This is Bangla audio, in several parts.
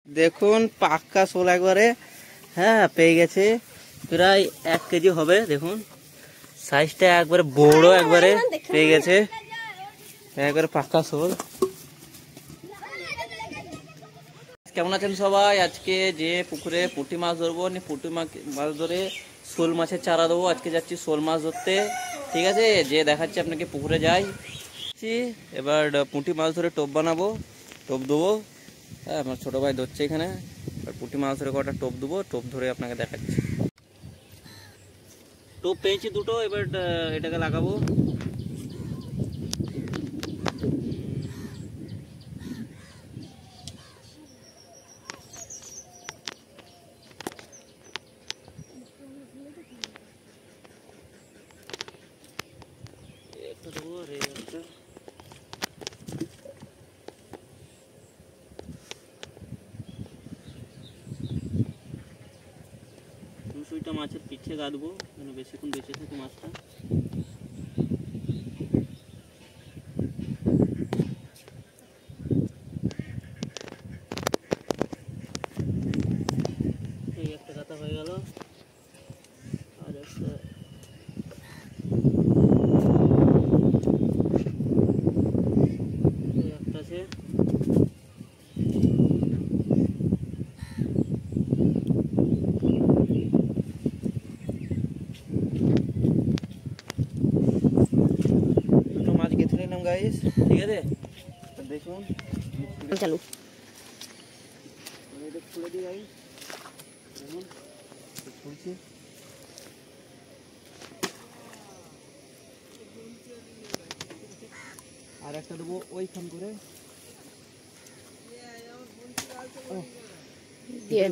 দেখুন পাক্কা শোল একবারে, হ্যাঁ পেয়ে গেছে, প্রায় 1 কেজি হবে। দেখুন সাইজটা একবারে বড়, একবারে পেয়ে গেছে, একবারে পাক্কা শোল। কেমন আছেন সবাই? আজকে যে পুকুরে পুঁটি মাছ ধরবো, পুঁটি মাছ ধরে শোল মাছের চারা দেবো। আজকে যাচ্ছি শোল মাছ ধরতে, ঠিক আছে? যে দেখাচ্ছি আপনাকে, পুকুরে যাই। এবার পুঁটি মাছ ধরে টোপ বানাবো, টোপ দেবো। হ্যাঁ, আমার ছোটো ভাই ধরছে এখানে। এবার পুঁটি মাছ ধরে কটা টোপ দেবো, টোপ ধরে আপনাকে দেখাচ্ছি। টোপ পেয়েছি দুটো, এবার এটাকে লাগাবো। একটা দেবো আর একটা। সুইটা মাছের পিঠে গাঁদবো, যেন বেশিক্ষণ বেঁচে থাকে মাছটা। এই একটা কাতা হয়ে গেল, আর একটা আছে। দুটো মাছ গেঁথে নিলাম গাইস, ঠিক আছে? দেখুন চালু খুলে দিই গাইস, দেখুন খুলছি। আর একটা দেবো ওইখান করে,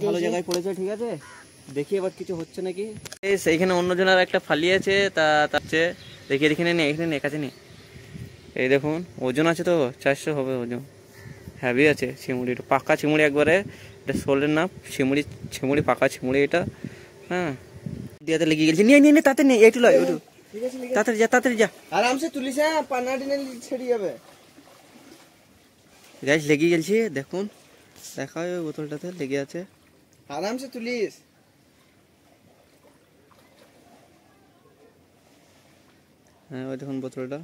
ভালো জায়গায় পড়েছে, ঠিক আছে? দেখি এবার কিছু হচ্ছে নাকি। সেইখানে অন্যজনের একটা ফালি আছে, তার চেয়ে দেখি এখানে নেই, এখানে নেই, কাছে নেই। এই দেখুন ওজন আছে তো 400 হবে ওজন, হ্যাভি আছে। চিমুড়ি, এটা পাকা চিমুড়ি একবারে, এটা শোলের না, চিমুড়ি, চিমুড়ি পাকা চিমুড়ি এটা। হ্যাঁ, দিয়াতে লেগে গেছে, নিয়ে নিয়ে তাতে নেই, একটু লয়, একটু তাড়াতাড়ি যা, তাড়াতাড়ি যা, আরামসে তুলিস, পানাটি ছেড়ে যাবে। গাইস লেগে গেছে, দেখুন, দেখা ওই বোতলটাতে লেগে আছে, আরামসে তুলিস। হ্যাঁ ওই দেখুন বোতলটা,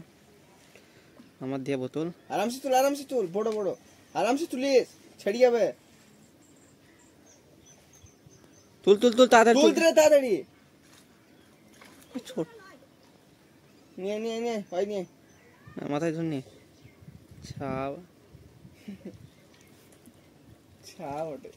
আমার দিয়া বোতল। আরামসে তুল, আরামসে তুল, বড় বড়, আরামসে তুলিস, ছেড়ে যাবে। তুল তুল তুল, তাড়াতাড়ি তুল রে, তাড়াতাড়ি। ছোট নিয়ে নিয়ে নিয়ে, হয় নিয়ে মাথায় ধর, নিয়ে ছাও ছাও ওটা।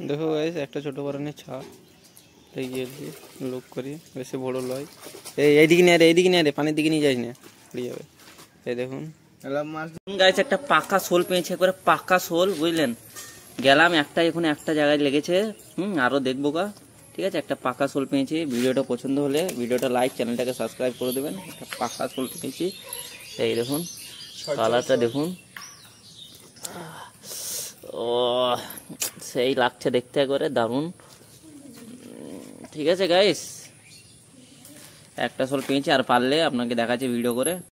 দেখো গাইস, একটা ছোট বড়নের ছাপ গিয়েছি, লোক করি, বেশি বড় লয়। এইদিকে নিয়ে রে, এইদিকে নিয়ে রে, পানির দিকে নিয়ে যাস না, পড়ে যাবে। এই দেখুন গাইস, একটা পাকা শোল পেয়েছে, একবারে পাকা শোল, বুঝলেন? গেলাম একটা, এখন একটা জায়গায় লেগেছে, আরো দেখবো গা, ঠিক আছে? একটা পাকা শোল পেয়েছি। ভিডিওটা পছন্দ হলে ভিডিওটা লাইক, চ্যানেলটাকে সাবস্ক্রাইব করে দেবেন। একটা পাকা শোল পেয়েছি, এই দেখুন কালারটা দেখুন, ও সেই লাগছে দেখতে, একবারে দারুণ, ঠিক আছে গাইস? একটা শোল পেয়েছি, আর পারলে আপনাকে দেখাচ্ছি ভিডিও করে।